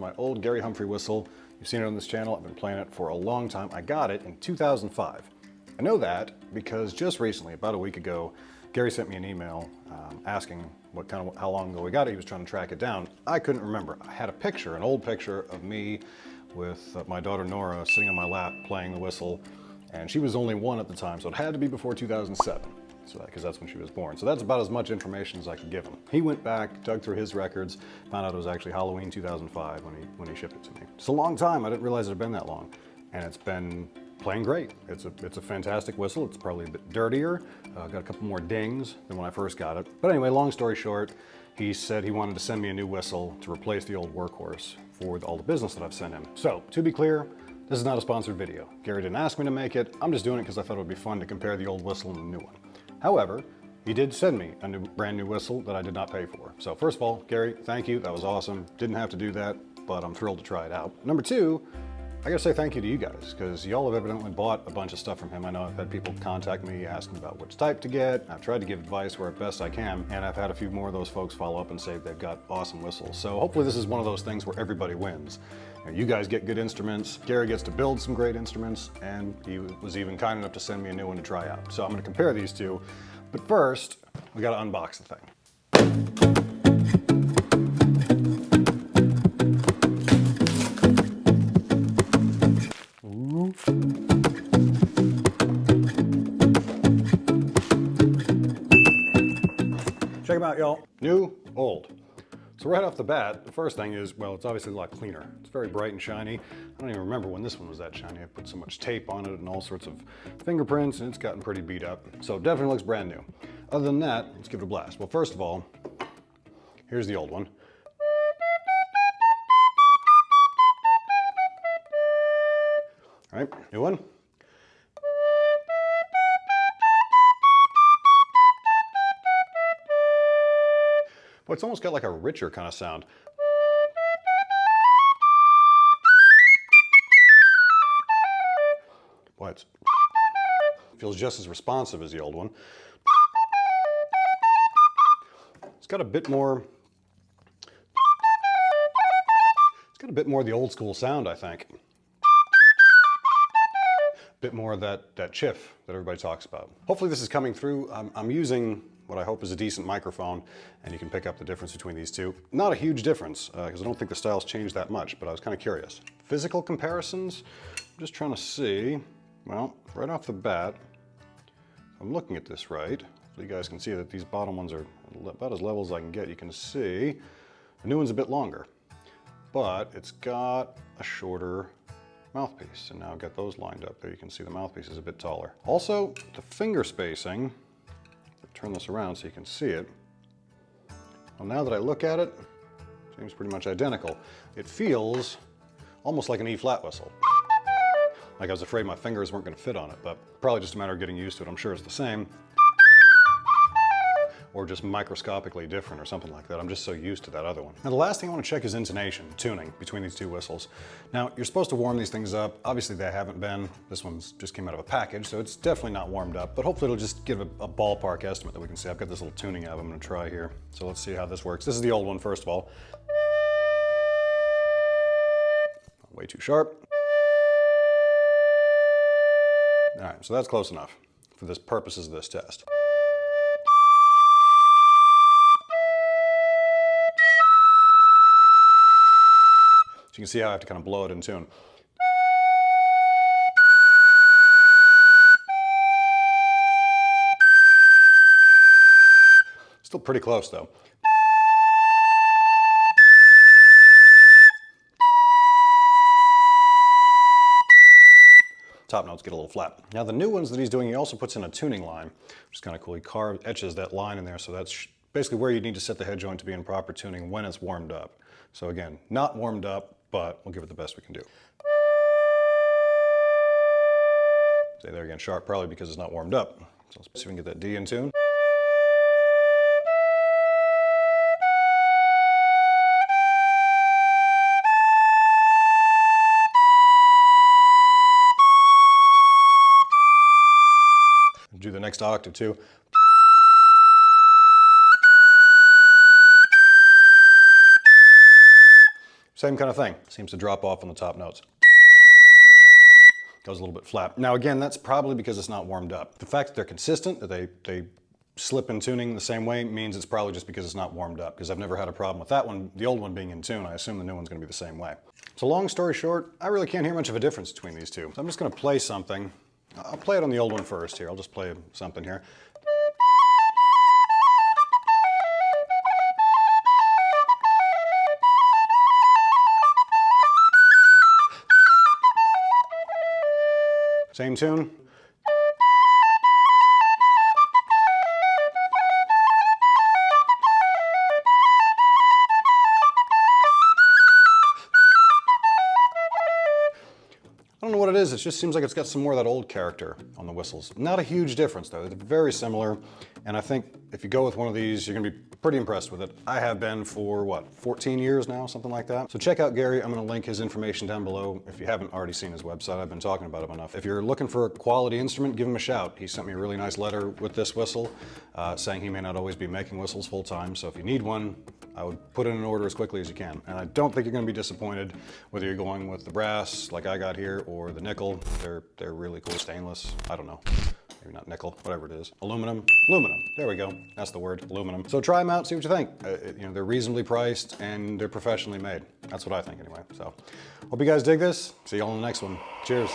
my old Gary Humphrey whistle. You've seen it on this channel. I've been playing it for a long time. I got it in 2005. I know that because just recently, about a week ago, Gary sent me an email asking how long ago we got it. He was trying to track it down. I couldn't remember. I had a picture, an old picture of me with my daughter Nora sitting on my lap playing the whistle, and she was only 1 at the time, so it had to be before 2007. So because that's when she was born. So that's about as much information as I could give him. He went back, dug through his records, found out it was actually Halloween 2005 when he shipped it to me. It's a long time. I didn't realize it had been that long, and it's been playing great. It's a fantastic whistle. It's probably a bit dirtier. Got a couple more dings than when I first got it. But anyway, long story short, he said he wanted to send me a new whistle to replace the old workhorse for all the business that I've sent him. So to be clear, this is not a sponsored video. Gary didn't ask me to make it. I'm just doing it because I thought it would be fun to compare the old whistle and the new one. However, he did send me a brand new whistle that I did not pay for. So first of all, Gary, thank you. That was awesome. Didn't have to do that, but I'm thrilled to try it out. Number 2, I gotta say thank you to you guys, because y'all have evidently bought a bunch of stuff from him. I know I've had people contact me asking about which type to get. I've tried to give advice where best I can, and I've had a few more of those folks follow up and say they've got awesome whistles. So hopefully this is one of those things where everybody wins. You guys get good instruments, Gary gets to build some great instruments, and he was even kind enough to send me a new one to try out. So I'm gonna compare these two, but first, we gotta unbox the thing. Check them out, y'all. New, old. So right off the bat, the first thing is, well, it's obviously a lot cleaner. It's very bright and shiny. I don't even remember when this one was that shiny. I put so much tape on it and all sorts of fingerprints, and it's gotten pretty beat up. So it definitely looks brand new. Other than that, let's give it a blast. Well, first of all, here's the old one. All right, new one. But it's almost got like a richer kind of sound. Boy, it feels just as responsive as the old one. It's got a bit more of the old school sound, I think. A bit more of that chiff that everybody talks about. Hopefully this is coming through. I'm using what I hope is a decent microphone, and you can pick up the difference between these two. Not a huge difference, because I don't think the styles changed that much, but I was kind of curious. Physical comparisons, I'm just trying to see. Well, right off the bat, if I'm looking at this right, so you guys can see that these bottom ones are about as level as I can get. You can see the new one's a bit longer, but it's got a shorter mouthpiece, and now I've got those lined up there. You can see the mouthpiece is a bit taller. Also, the finger spacing, turn this around so you can see it. Well, now that I look at it, it seems pretty much identical. It feels almost like an E-flat whistle. Like I was afraid my fingers weren't going to fit on it, but probably just a matter of getting used to it. I'm sure it's the same, or just microscopically different or something like that. I'm just so used to that other one. Now the last thing I want to check is intonation, tuning between these two whistles. Now you're supposed to warm these things up. Obviously they haven't been. This one's just came out of a package, so it's definitely not warmed up, but hopefully it'll just give a ballpark estimate that we can see. I've got this little tuning app I'm going to try here. So let's see how this works. This is the old one, first of all. Way too sharp. All right, so that's close enough for the purposes of this test. So you can see how I have to kind of blow it in tune. Still pretty close though. Top notes get a little flat. Now the new ones that he's doing, he also puts in a tuning line, which is kind of cool. He etches that line in there, so that's basically where you need to set the head joint to be in proper tuning when it's warmed up. So again, not warmed up, but we'll give it the best we can do. Say there again, sharp, probably because it's not warmed up. So let's see if we can get that D in tune. Do the next octave too. Same kind of thing. Seems to drop off on the top notes. Goes a little bit flat. Now again, that's probably because it's not warmed up. The fact that they're consistent, that they slip in tuning the same way, means it's probably just because it's not warmed up, because I've never had a problem with that one, the old one being in tune. I assume the new one's gonna be the same way. So long story short, I really can't hear much of a difference between these two. So I'm just gonna play something. I'll play it on the old one first here. I'll just play something here. Same tune. I don't know what it is, it just seems like it's got some more of that old character on the whistles. Not a huge difference though, they're very similar, and I think if you go with one of these, you're gonna be pretty impressed with it. I have been for, what, 14 years now, something like that. So check out Gary, I'm gonna link his information down below if you haven't already seen his website. I've been talking about him enough. If you're looking for a quality instrument, give him a shout. He sent me a really nice letter with this whistle, saying he may not always be making whistles full time, so if you need one, I would put in an order as quickly as you can. And I don't think you're gonna be disappointed whether you're going with the brass, like I got here, or the nickel. They're really cool. Stainless, I don't know. Maybe not nickel, whatever it is. Aluminum, there we go. That's the word, aluminum. So try them out, see what you think. You know, they're reasonably priced and they're professionally made. That's what I think anyway. So hope you guys dig this. See you all in the next one. Cheers.